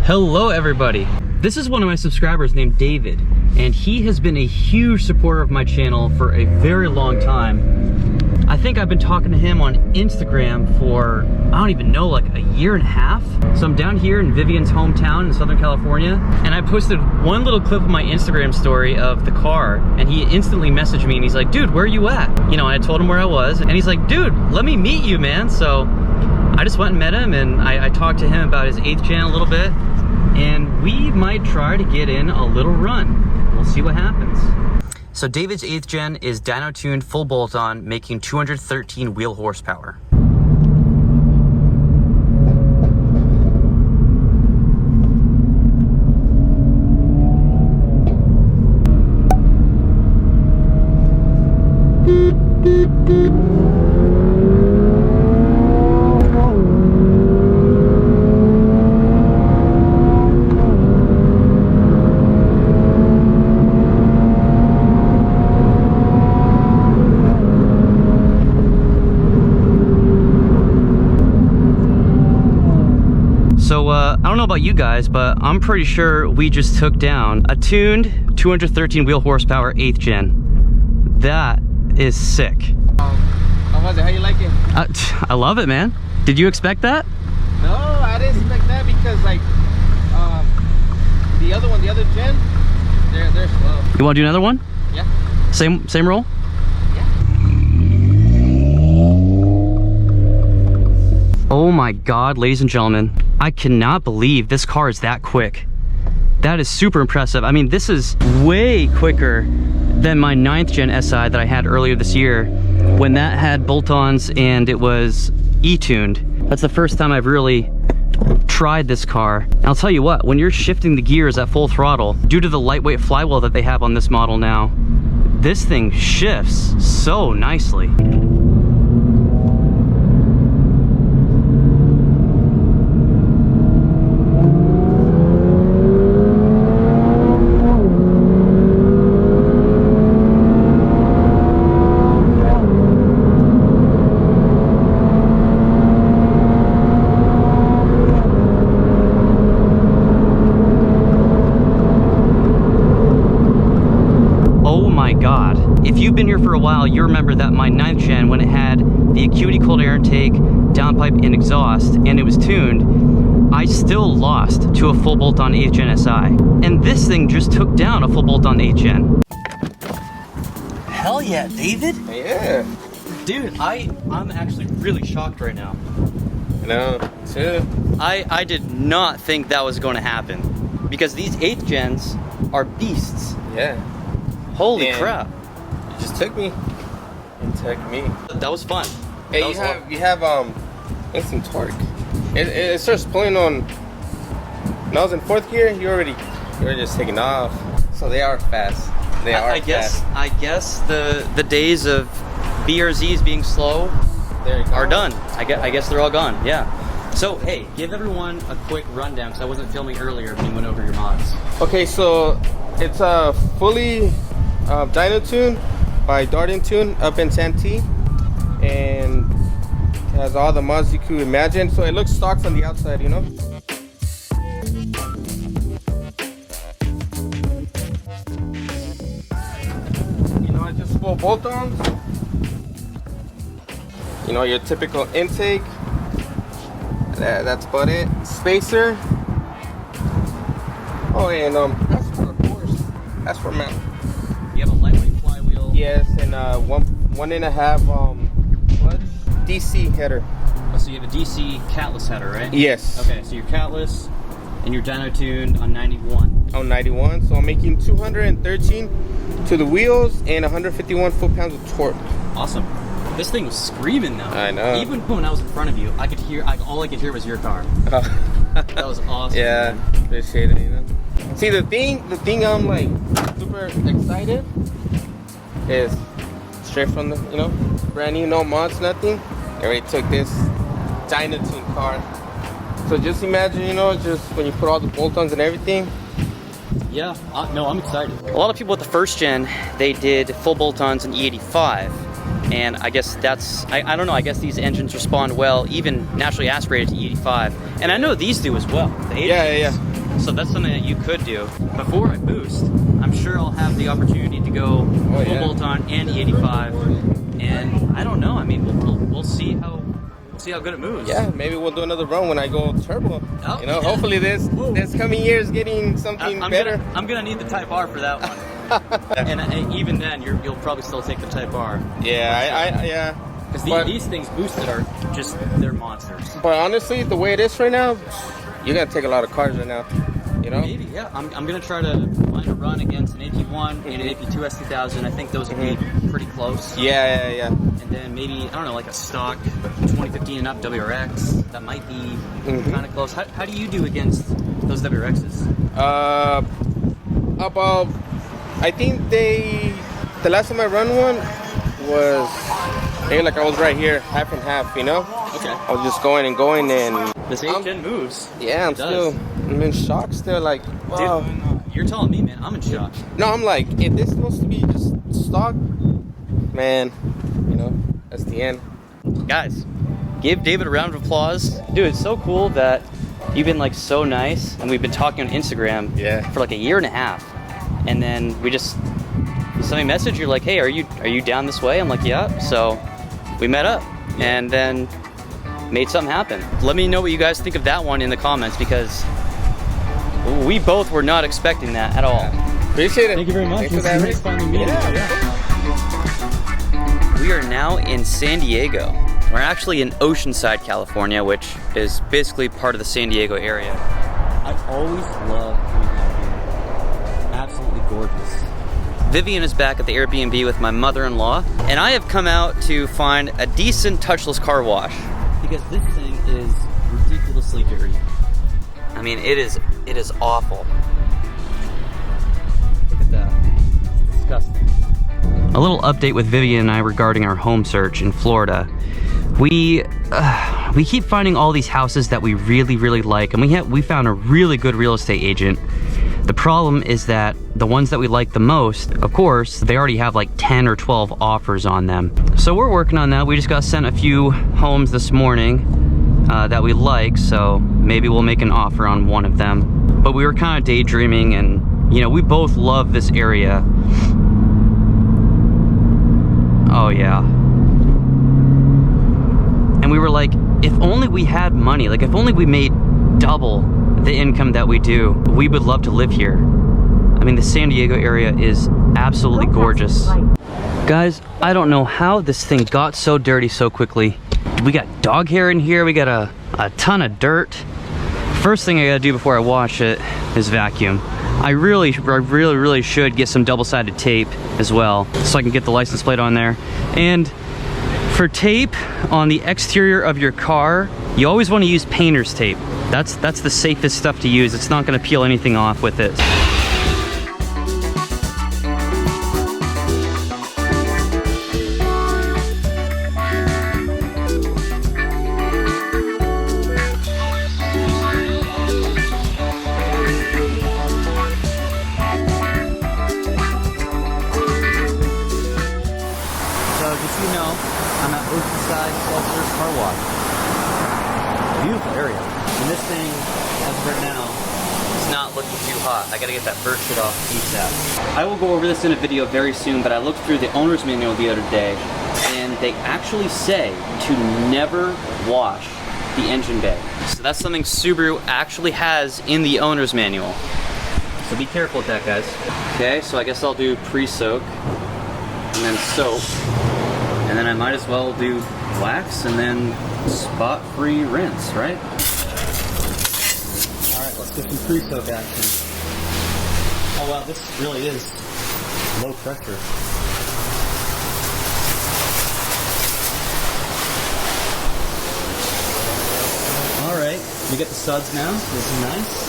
Hello everybody. This is one of my subscribers named David, and he has been a huge supporter of my channel for a very long time. I think I've been talking to him on Instagram for, I don't even know, like a year and a half. So I'm down here in Vivian's hometown in Southern California, and I posted one little clip of my Instagram story of the car, and he instantly messaged me and he's like, dude, where are you at? You know, and I told him where I was, and he's like, dude, let me meet you, man. So I just went and met him, and I talked to him about his 8th gen a little bit, and we might try to get in a little run. We'll see what happens. So David's 8th gen is dyno tuned full bolt-on, making 213 wheel horsepower. So I don't know about you guys, but I'm pretty sure we just took down a tuned 213 wheel horsepower 8th gen. That is sick. How was it? How you like it? I love it, man. Did you expect that? No, I didn't expect that because like the other one, the other gen, they're slow. You want to do another one? Yeah. Same roll? Oh my God, ladies and gentlemen, I cannot believe this car is that quick. That is super impressive. I mean, this is way quicker than my 9th gen SI that I had earlier this year when that had bolt-ons and it was E-tuned. That's the first time I've really tried this car. And I'll tell you what, when you're shifting the gears at full throttle, due to the lightweight flywheel that they have on this model now, this thing shifts so nicely. If you've been here for a while, you remember that my 9th gen, when it had the Acuity cold air intake, downpipe, and exhaust, and it was tuned, I still lost to a full bolt-on 8th gen SI. And this thing just took down a full bolt-on 8th gen. Hell yeah, David? Yeah. Dude, I'm actually really shocked right now. No, too. I did not think that was going to happen, because these 8th gens are beasts. Yeah. Holy crap. You just took me. It took me. That was fun. Hey, you have instant torque. It starts pulling on. When I was in 4th gear, you were just taking off. So they are fast. They are fast. I guess the days of BRZs being slow are done. I guess they're all gone. Yeah. So hey, give everyone a quick rundown, because I wasn't filming earlier when you went over your mods. Okay, so it's a fully dyno tuned by Darden Tune up in Santee, and it has all the mods you could imagine. So it looks stocks on the outside, you know. You know, it's just full bolt-ons. You know, your typical intake. That's about it. Spacer. Oh, and that's for the course. That's for mount. You have a lightweight flywheel. Yes, and 1.5 clutch DC header. Oh, so you have a DC catless header, right? Yes. Okay, so you're catless and you're dyno tuned on 91. On 91, so I'm making 213 to the wheels and 151 foot-pounds of torque. Awesome. This thing was screaming though. I know. Even when I was in front of you, I could hear. All I could hear was your car. That was awesome. Yeah, man. appreciate it. You know. See, the thing I'm like super excited is straight from the, you know, brand new, no mods, nothing. I already took this dyno tuned car. So just imagine, you know, just when you put all the bolt-ons and everything. Yeah, no, I'm excited. A lot of people with the 1st gen, they did full bolt-ons in E85. And I guess that's, I don't know, I guess these engines respond well, even naturally aspirated to E85. And I know these do as well. The Yeah. So that's something that you could do. Before I boost, I'm sure I'll have the opportunity to go full bolt-on and E85. And I don't know. I mean, we'll see how good it moves. Yeah, maybe we'll do another run when I go turbo. Oh, you know, hopefully this coming year is getting something better. I'm gonna need the Type R for that one. and even then, you'll probably still take the Type R. Yeah, yeah. Because these things boosted are just, they're monsters. But honestly, the way it is right now, you're gonna take a lot of cars right now. You know? Maybe, yeah. I'm gonna try to find a run against an AP1 and an AP2 S2000. I think those would be pretty close. Yeah. And then maybe, I don't know, like a stock 2015 and up WRX. That might be kind of close. How do you do against those WRXs? About, I think the last time I run one was, hey, like I was right here, half and half, you know? Okay. I was just going and This 810 moves. Yeah, I'm in shock still, like, wow. Dude, you're telling me, man, I'm in shock. No, I'm like, if this is supposed to be just stock, man, you know, that's the end. Guys, give David a round of applause. Dude, it's so cool that you've been like so nice, and we've been talking on Instagram for like a year and a half. And then you sent me a message, you're like, hey, are you down this way? I'm like, yeah. So we met up and then made something happen. Let me know what you guys think of that one in the comments, because we both were not expecting that at all. Appreciate it. Thank you very much. Thanks for that. Nice finally meeting you. We are now in San Diego. We're actually in Oceanside, California, which is basically part of the San Diego area. I always love coming down here. Absolutely gorgeous. Vivian is back at the Airbnb with my mother-in-law, and I have come out to find a decent touchless car wash. Because this thing is ridiculously dirty. I mean, it is awful. Look at that. It's disgusting. A little update with Vivian and I regarding our home search in Florida. We keep finding all these houses that we really like, and we found a really good real estate agent. The problem is that the ones that we like the most, of course, they already have like 10 or 12 offers on them. So we're working on that. We just got sent a few homes this morning that we like, so maybe we'll make an offer on one of them. But we were kind of daydreaming, and you know, we both love this area. Oh yeah. And we were like, if only we had money, like if only we made double the income that we do, we would love to live here. I mean, the San Diego area is absolutely gorgeous. Guys, I don't know how this thing got so dirty so quickly. We got dog hair in here, we got a ton of dirt. First thing I gotta do before I wash it is vacuum. I really should get some double-sided tape as well, so I can get the license plate on there. And for tape on the exterior of your car, you always want to use painter's tape. That's the safest stuff to use. It's not going to peel anything off with it. I'm at Oceanside Self-Service Car Wash. Beautiful area. And this thing, as of right now, is not looking too hot. I gotta get that bird shit off ASAP. I will go over this in a video very soon, but I looked through the owner's manual the other day, and they actually say to never wash the engine bay. So that's something Subaru actually has in the owner's manual. So be careful with that, guys. Okay, so I guess I'll do pre-soak, and then soap. And then I might as well do wax and then spot-free rinse, right? Alright, let's get some pre-soak action. Oh wow, this really is low pressure. Alright, we get the suds now. This is nice.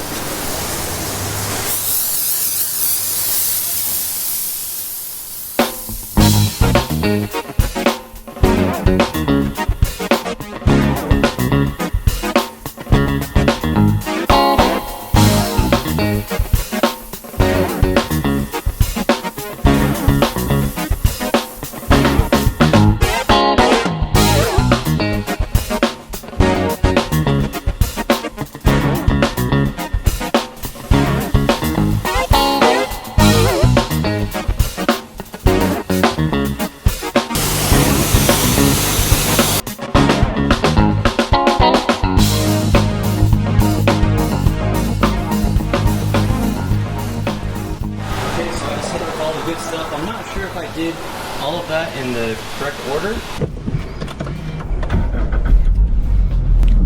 I'm not sure if I did all of that in the correct order.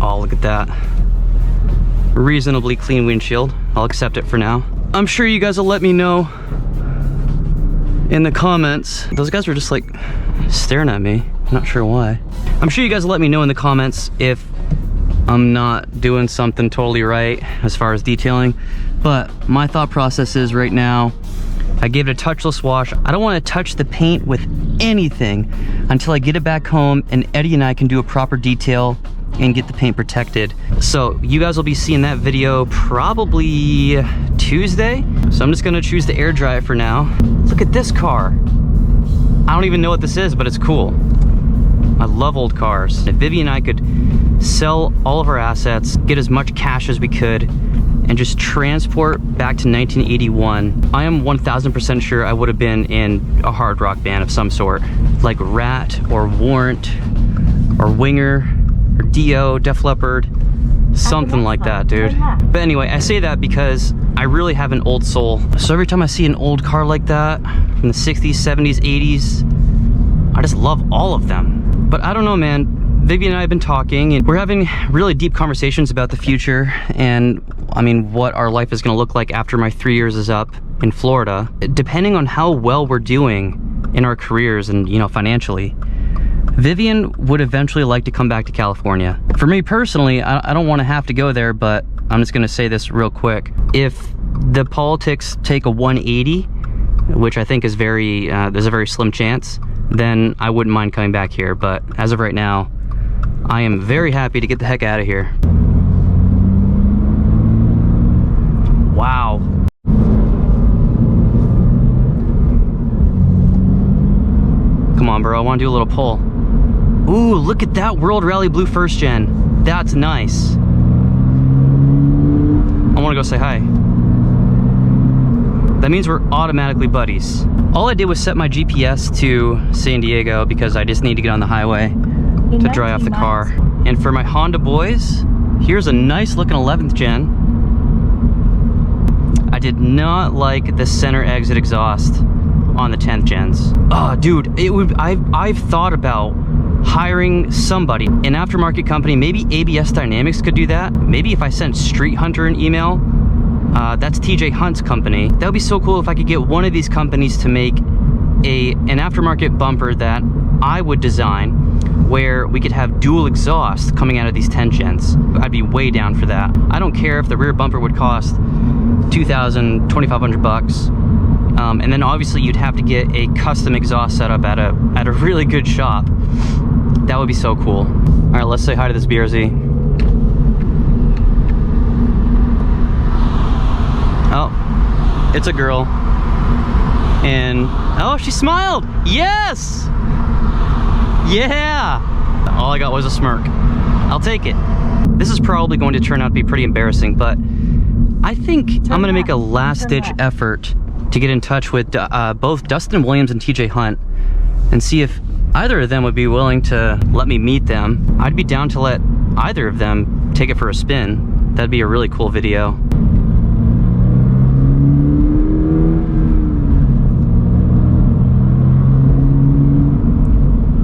Oh, look at that. Reasonably clean windshield. I'll accept it for now. I'm sure you guys will let me know in the comments. Those guys were just like staring at me. I'm not sure why. I'm sure you guys will let me know in the comments if I'm not doing something totally right as far as detailing. But my thought process is right now, I gave it a touchless wash. I don't want to touch the paint with anything until I get it back home and Eddie and I can do a proper detail and get the paint protected. So you guys will be seeing that video probably Tuesday. So I'm just gonna choose the air dry for now. Look at this car. I don't even know what this is, but it's cool. I love old cars. If Vivi and I could sell all of our assets, get as much cash as we could, and just transport back to 1981, I am 1000% sure I would have been in a hard rock band of some sort, like Rat or Warrant or Winger or Dio, Def Leppard, something like that, dude. But anyway, I say that because I really have an old soul. So every time I see an old car like that from the 60s, 70s, 80s, I just love all of them. But I don't know, man. Vivian and I have been talking and we're having really deep conversations about the future and I mean what our life is going to look like after my 3 years is up in Florida. Depending on how well we're doing in our careers and, you know, financially, Vivian would eventually like to come back to California. For me personally, I don't want to have to go there, but I'm just going to say this real quick. If the politics take a 180, which I think is there's a very slim chance, then I wouldn't mind coming back here. But as of right now, I am very happy to get the heck out of here. Wow. Come on, bro, I want to do a little pull. Ooh, look at that World Rally Blue first gen. That's nice. I want to go say hi. That means we're automatically buddies. All I did was set my GPS to San Diego because I just need to get on the highway to dry off the car. And for my Honda boys, here's a nice looking 11th gen. I did not like the center exit exhaust on the 10th gens. Oh, dude, I've thought about hiring somebody, an aftermarket company. Maybe ABS Dynamics could do that. Maybe if I sent Street Hunter an email, that's TJ Hunt's company. That would be so cool if I could get one of these companies to make an aftermarket bumper that I would design where we could have dual exhaust coming out of these 10 gens. I'd be way down for that. I don't care if the rear bumper would cost $2,000, $2,500 bucks. And then obviously you'd have to get a custom exhaust setup at a really good shop. That would be so cool. All right, let's say hi to this BRZ. Oh, it's a girl. And, oh, she smiled. Yes! Yeah! All I got was a smirk. I'll take it. This is probably going to turn out to be pretty embarrassing, but I think I'm gonna make a last-ditch effort to get in touch with both Dustin Williams and TJ Hunt and see if either of them would be willing to let me meet them. I'd be down to let either of them take it for a spin. That'd be a really cool video.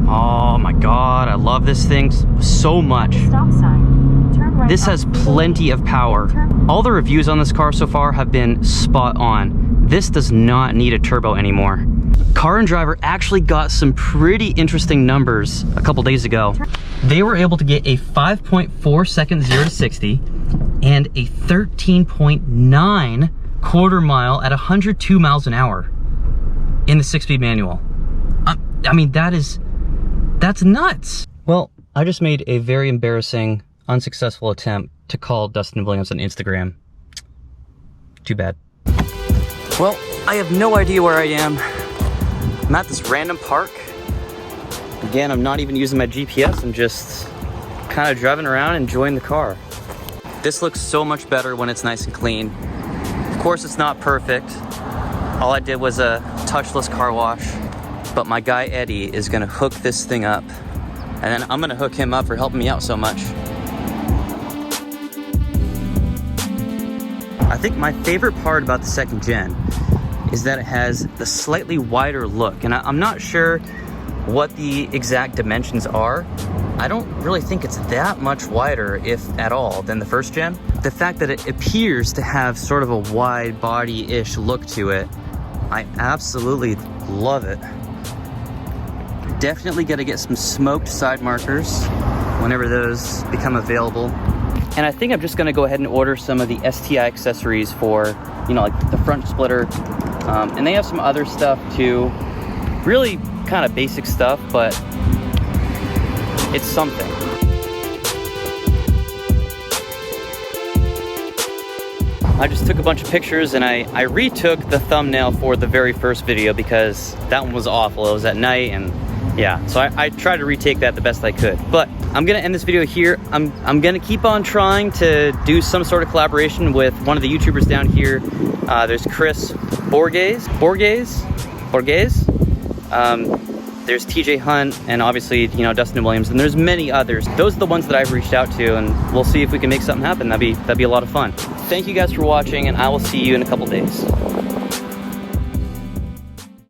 Oh my God, I love this thing so much. Stop sign. Turn right. This has plenty of power. All the reviews on this car so far have been spot on. This does not need a turbo anymore. Car and Driver actually got some pretty interesting numbers a couple days ago. They were able to get a 5.4 second 0 to 60 and a 13.9 quarter mile at 102 miles an hour in the 6-speed manual. I mean, that's nuts. Well, I just made a very embarrassing, unsuccessful attempt to call Dustin Williams on Instagram. Too bad. Well, I have no idea where I am. I'm at this random park. Again, I'm not even using my GPS. I'm just kind of driving around, enjoying the car. This looks so much better when it's nice and clean. Of course, it's not perfect. All I did was a touchless car wash, but my guy Eddie is gonna hook this thing up, and then I'm gonna hook him up for helping me out so much. I think my favorite part about the second gen is that it has the slightly wider look. And I'm not sure what the exact dimensions are. I don't really think it's that much wider, if at all, than the first gen. The fact that it appears to have sort of a wide body-ish look to it, I absolutely love it. Definitely got to get some smoked side markers whenever those become available. And I think I'm just gonna go ahead and order some of the STI accessories for, you know, like the front splitter. And they have some other stuff too. Really kind of basic stuff, but it's something. I just took a bunch of pictures and I retook the thumbnail for the very first video because that one was awful. It was at night and yeah, so I tried to retake that the best I could. But I'm gonna end this video here. I'm gonna keep on trying to do some sort of collaboration with one of the YouTubers down here. There's Chris Borges. There's TJ Hunt, and obviously, you know, Dustin Williams, and there's many others. Those are the ones that I've reached out to, and we'll see if we can make something happen. That'd be a lot of fun. Thank you guys for watching, and I will see you in a couple days.